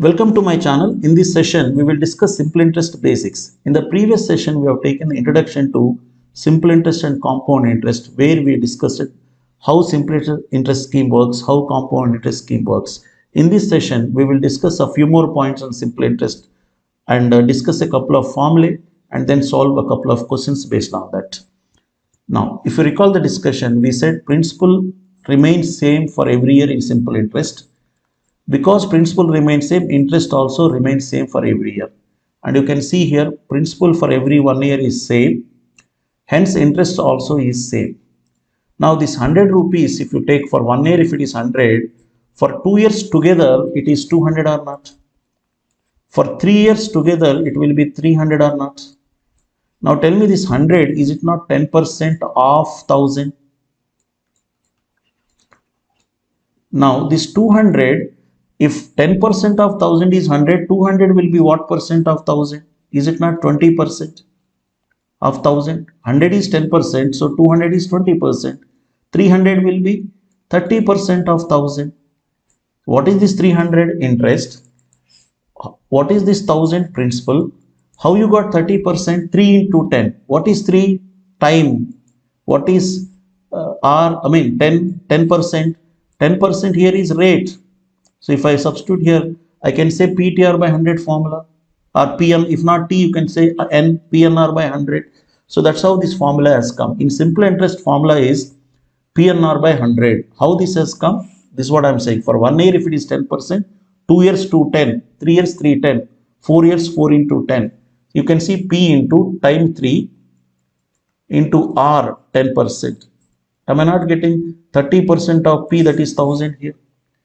Welcome to my channel. In this session, we will discuss simple interest basics. In the previous session, we have taken the introduction to simple interest and compound interest, where we discussed how simple interest scheme works, how compound interest scheme works. In this session, we will discuss a few more points on simple interest and discuss a couple of formulae and then solve a couple of questions based on that. Now, if you recall the discussion, we said principal remains same for every year in simple interest. Because principal remains same, interest also remains same for every year. And you can see here, principal for every 1 year is same. Hence, interest also is same. Now, this 100 rupees, if you take for 1 year, if it is 100, for 2 years together, it is 200 or not? For 3 years together, it will be 300 or not? Now, tell me this 100, is it not 10% of 1000? Now, this 200, if 10% of 1000 is 100, 200 will be what percent of 1000? Is it not 20% of 1000? 100 is 10%, so 200 is 20%. 300 will be 30% of 1000. What is this 300? Interest. What is this 1000? Principal. How you got 30%? 3 into 10. What is 3? Time. What is 10%? 10% here is rate. So if I substitute here, I can say PTR by 100 formula, or PN, if not T, you can say N PNR by 100. So that's how this formula has come. In simple interest, formula is PNR by 100. How this has come? This is what I'm saying. For 1 year, if it is 10%, 2 years 210, 3 years 310, 4 years 4 into 10. You can see P into time 3 into R 10%. Am I not getting 30% of P, that is 1000 here?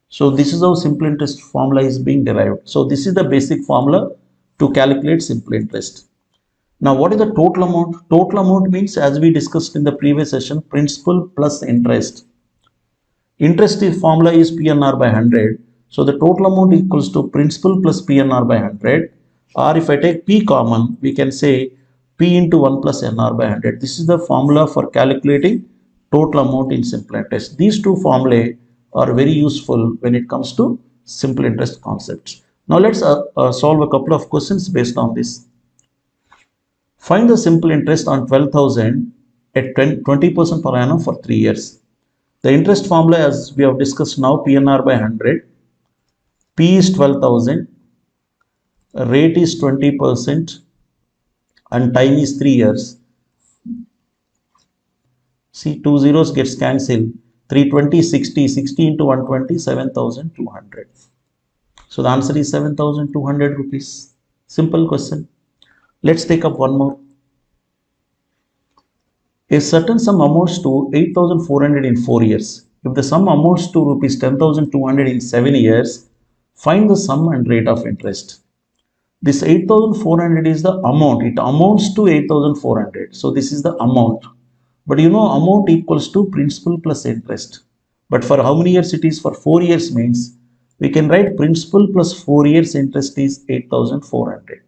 So this is how simple interest formula is being derived. So this is the basic formula to calculate simple interest. Now what is the total amount? Total amount means, as we discussed in the previous session, principal plus interest. Interest formula is PNR by 100. So the total amount equals to principal plus PNR by 100. Or if I take P common, we can say P into 1 plus NR by 100. This is the formula for calculating total amount in simple interest. These two formulae are very useful when it comes to simple interest concepts. Now let's solve a couple of questions based on this. Find the simple interest on 12,000 at 20% per annum for 3 years. The interest formula, as we have discussed now, PNR by 100. P is 12,000. Rate is 20% and time is 3 years. See, 2 zeros gets cancelled. 320, 60, 60 into 120, 7,200. So the answer is 7,200 rupees. Simple question. Let's take up one more. A certain sum amounts to 8,400 in 4 years. If the sum amounts to rupees 10,200 in 7 years, find the sum and rate of interest. This 8,400 is the amount. It amounts to 8,400. So this is the amount. But you know, amount equals to principal plus interest. But for how many years it is? For 4 years means we can write principal plus 4 years interest is 8,400.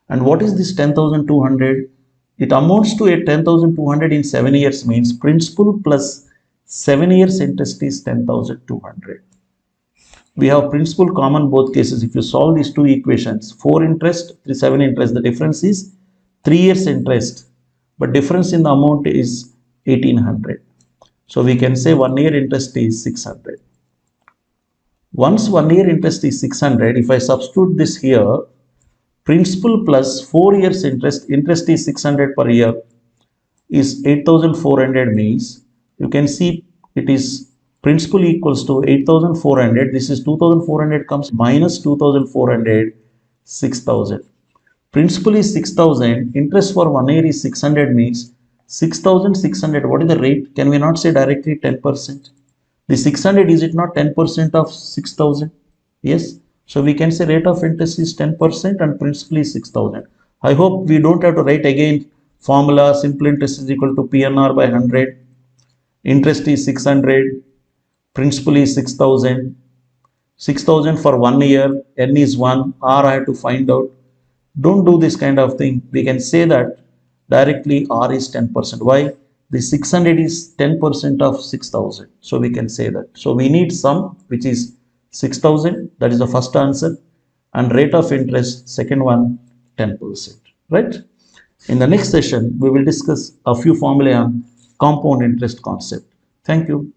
And what is this 10,200? It amounts to a 10,200 in 7 years means principal plus 7 years interest is 10,200. We have principal common both cases. If you solve these two equations, 4 interest, 7 interest, the difference is 3 years interest. But difference in the amount is 1800. So we can say 1 year interest is 600. Once 1 year interest is 600, if I substitute this here, principal plus 4 years interest is 600 per year is 8,400 means, you can see it is principal equals to 8,400. This is 2,400 comes minus 2,400, 6,000. Principal is 6,000, interest for 1 year is 600 means 6,600. What is the rate? Can we not say directly 10%? The 600, is it not 10% of 6,000? Yes. So we can say rate of interest is 10% and principal is 6,000. I hope we don't have to write again formula. Simple interest is equal to PNR by 100. Interest is 600. Principal is 6,000. 6,000 for 1 year. N is 1. R I have to find out. Don't do this kind of thing. We can say that directly R is 10%. Why? The 600 is 10% of 6,000. So we can say that. So we need sum which is 6,000, that is the first answer, and rate of interest, second one, 10%, right? In the next session, we will discuss a few formulae on compound interest concept. Thank you.